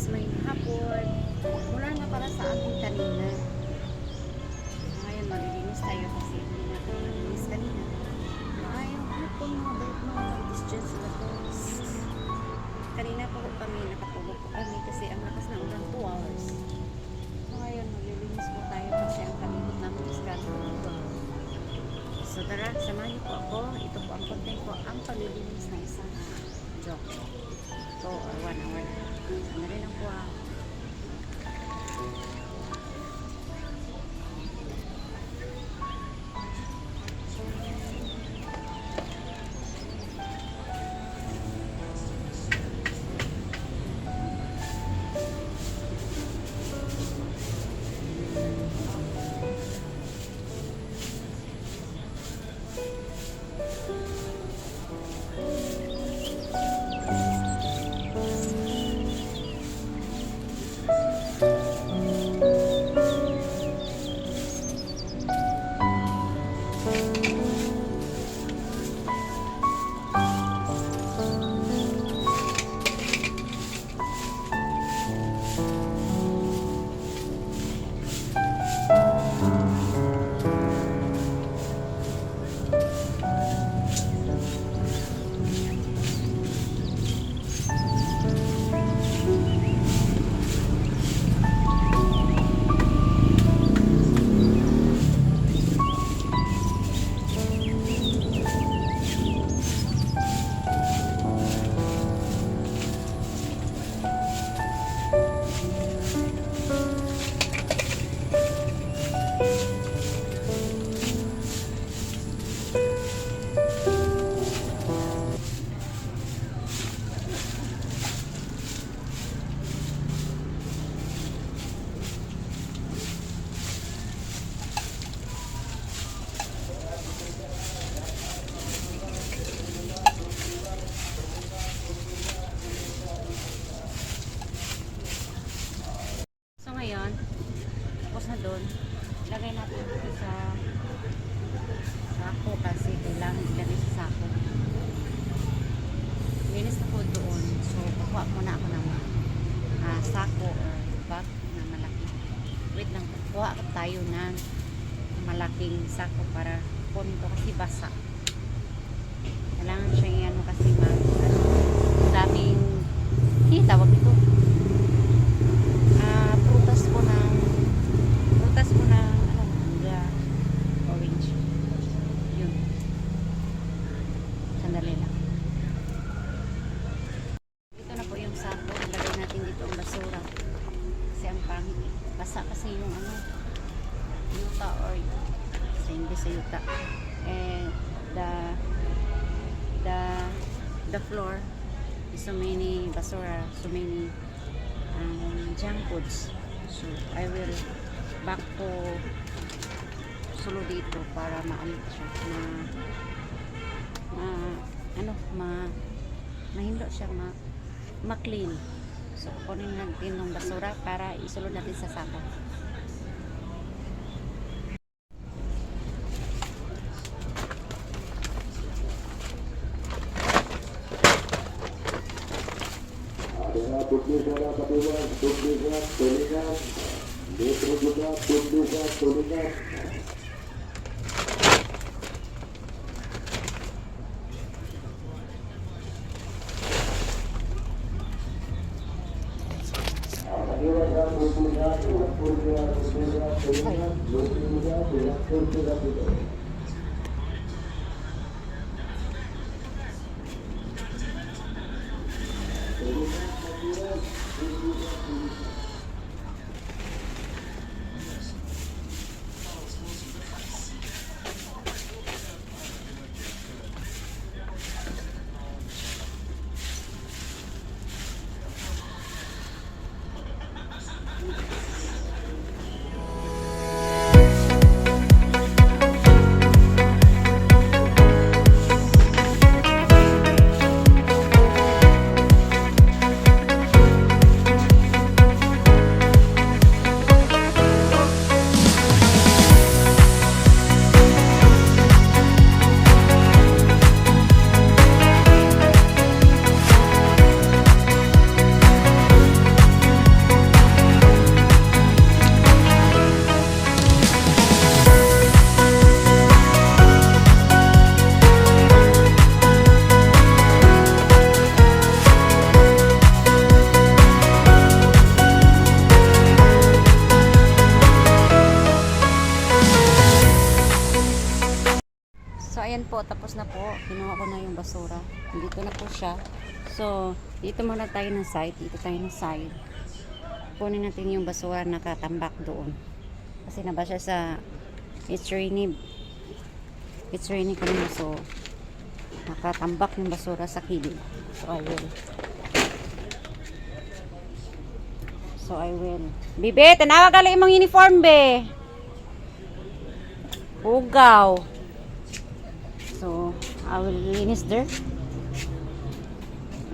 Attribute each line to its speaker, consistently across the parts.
Speaker 1: Yes, may hapon. Mula na para sa akin kanina. Ngayon, malilinis tayo kasi hindi natin nalinis kanina. Ngayong hapon mga bait mga kaitis dyan sila po. Kanina po kami, nakatulog po kami kasi ang lakas ng ulan 2 hours. Ngayon, maglilinis po tayo kasi ang kalibot namin is kalibot. So tara, samahan niyo po ako. Ito po ang content ko, ang paglilinis ng isang joke. 2 or 1 hour. Sandali lang po ah. Ngayon, tapos na doon, lagay natin ito sa sako kasi kailangan ilagay sa sako. Linis na po doon, so kukuha muna ako ng sako or bag na malaki. Wait lang, kukuha tayo ng malaking sako para kunin ko kasi basa. Kailangan siya ano kasi daming tawag ito prutas po ng orange. Yun. Sandali lang. Ito na po yung sako. Ilagay natin dito ang basura. Kasi ang pangit. Basa kasi yung yuta or kasi hindi sa yuta. And the floor is so many basura, so many junk foods. So I will back to sulo dito para maamit siya mahindo siya ma-clean. So kunin natin ng basura para isulod natin sa sako. basura. Dito na po siya. So, dito muna tayo ng side. Dito tayo ng side. Kunin natin yung basura na nakatambak doon. Kasi naba siya sa it's rainy kanina. So, nakatambak yung basura sa kilid. So, I will. Bibe, tanawag ka lang imong uniform, be. Ugaw. So, I will linis there.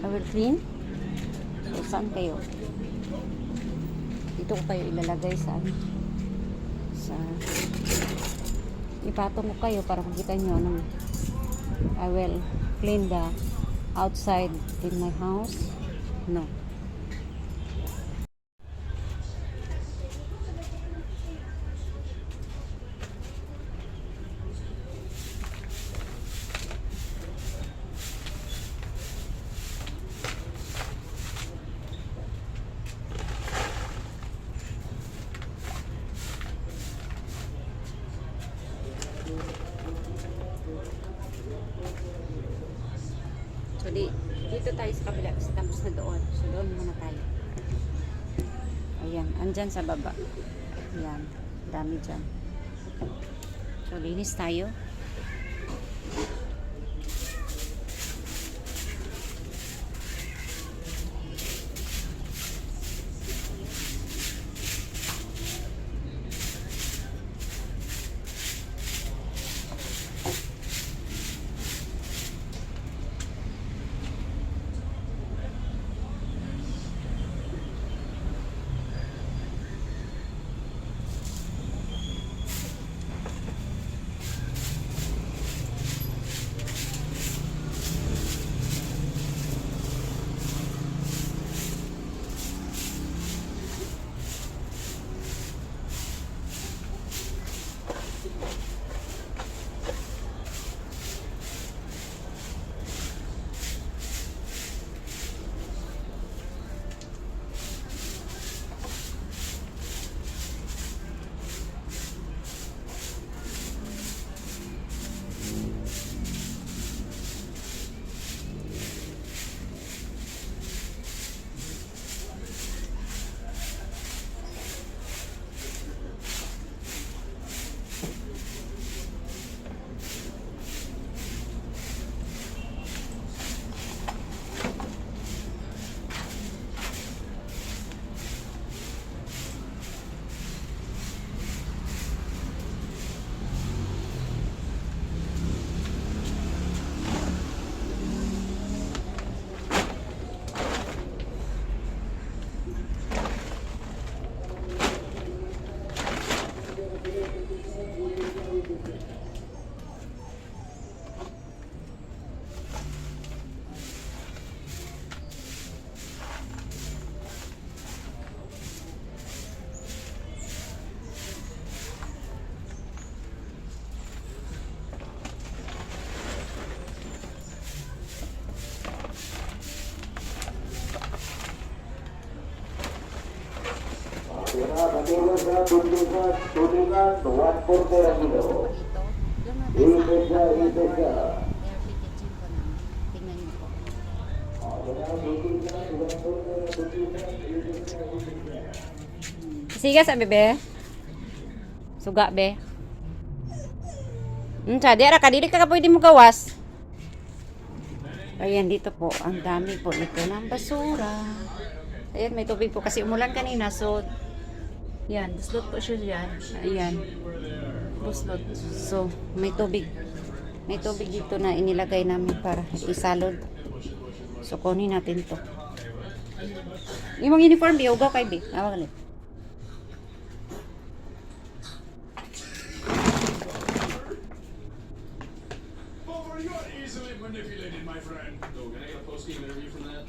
Speaker 1: I will clean. So, saan kayo? Dito ko kayo ilalagay sa ipatong ko kayo para makita nyo ano. I will clean the outside in my house. No. So, dito tayo sa kabila. Tapos na doon. So, doon muna tayo. Ayan. Andyan sa baba. Ayan. Dami dyan. So, linis tayo.
Speaker 2: Tudingan tuan portera dito. Ipesa.
Speaker 1: Tingnan niyo po. Siga sa bebe. Suga be. Sa diara ka dili ka pwede mo gawas. Ayan dito po, ang dami po nito ng basura. Ayan, may tubig po kasi umulan kanina. So, yan, buslot po siya dyan. Ayan, buslot. So, may tubig. May tubig dito na inilagay namin para isalod. So, kunin natin to. Yung mga uniform, biugaw kay Bi. Awag ulit.
Speaker 3: Oh, you are easily manipulated, my friend. So, can I get a post-game interview from that?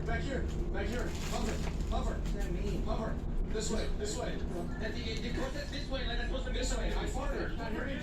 Speaker 3: Back here. Over. This way. This way.
Speaker 4: What's that this way? Like I'm supposed to be
Speaker 3: This way. I farted. Not here. Man,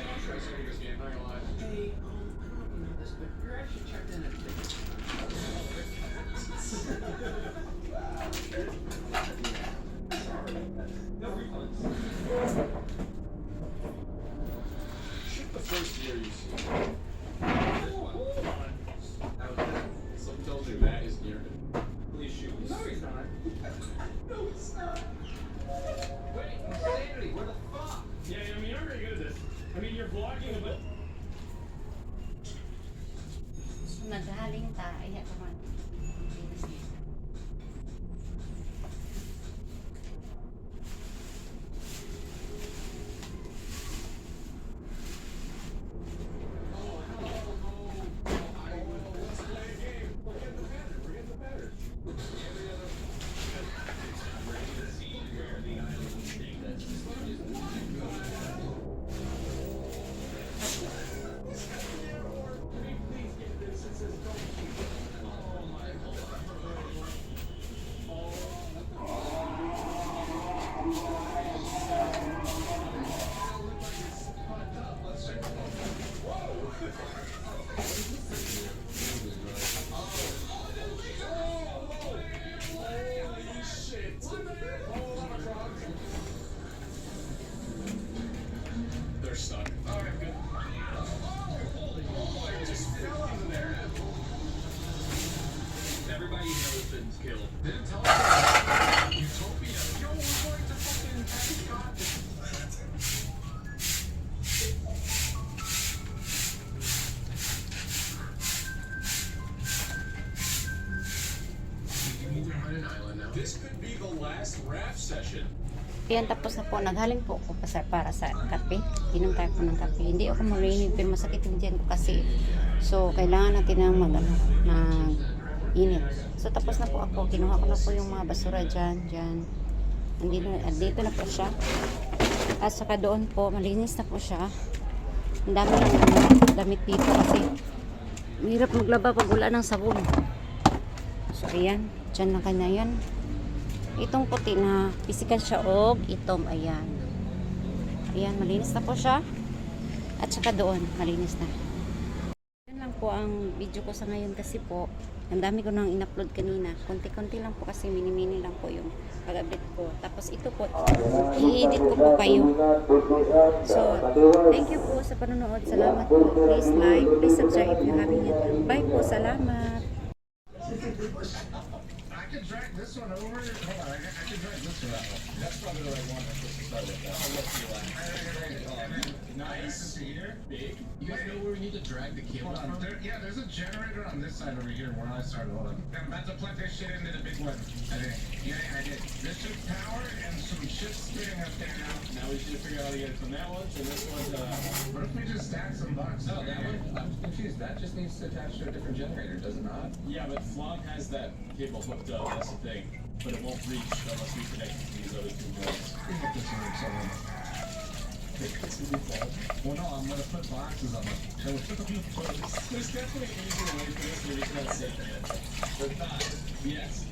Speaker 3: I'm trying to save this game. Not gonna lie.
Speaker 4: Hey, I don't know this, but you're actually checked in at a ticket. No refunds.
Speaker 3: Shoot the first gear you see. Something tells me Matt is near him.
Speaker 4: Please shoot.
Speaker 3: No, he's not.
Speaker 4: No, it's not. Wait, insanity, where the fuck?
Speaker 5: Yeah, I mean, you're very good at this. I mean, you're vlogging, but
Speaker 1: So, naghaling tayo. Ayan naman.
Speaker 3: Let's play a game. We're getting the pattern. We're getting the pattern. Holy shit. Hold on, frog. They're stuck. Alright, good. Oh, I just fell into there.
Speaker 4: Everybody knows Finn's killed.
Speaker 3: Didn't tell us. Utopia. Yo, we're going to fucking Ascot. This could be the last raft session.
Speaker 1: Ayan, tapos na po. Naghaling po ako para sa kape. Inom tayo po ng kape. Hindi ako marinig pero masakit yung dyan ko kasi. So, kailangan natin ng init. So, tapos na po ako. Kinuha ko na po yung mga basura dyan. Andito na po siya. At saka doon po, malinis na po siya. Ang dami lang damit dito kasi mahirap maglaba pag wala ng sabon. So, ayan. Dyan na kanya yan. Itong puti na physical siya og itom, ayan. Ayan, malinis na po siya. At saka doon, malinis na. Yan lang po ang video ko sa ngayon kasi po, ang dami ko nang in-upload kanina. Konti-konti lang po kasi mini-mini lang po yung pag-update ko. Tapos ito po, i-edit ko po kayo. So, thank you po sa panonood. Salamat po. Please like, please subscribe if you haven't yet. Bye po, salamat.
Speaker 3: I can drag this one over. Hold on, I can drag this one out. That's probably the right one. I'm supposed to start with that. I'll let you nice. Here. Big.
Speaker 4: You guys know where we need to drag the cable
Speaker 3: Hold on.
Speaker 4: from?
Speaker 3: Yeah, there's a generator on this side over here where I started. Hold on. I'm about to plug this shit into the big one. I think. Yeah, I did. This should power and some shit spinning up there now. Now we should figure out how to get it from that one to this one to what if we just stack some boxes?
Speaker 4: No, that one, I'm confused. That just needs to attach to a different generator, does it not?
Speaker 3: Yeah, but Flog has that cable hooked up. That's the thing. But it won't reach unless we connect it to these other two boards. Well, no, I'm gonna put boxes on them. There's definitely an easier way for this. We're just not saying it. But not. Yes.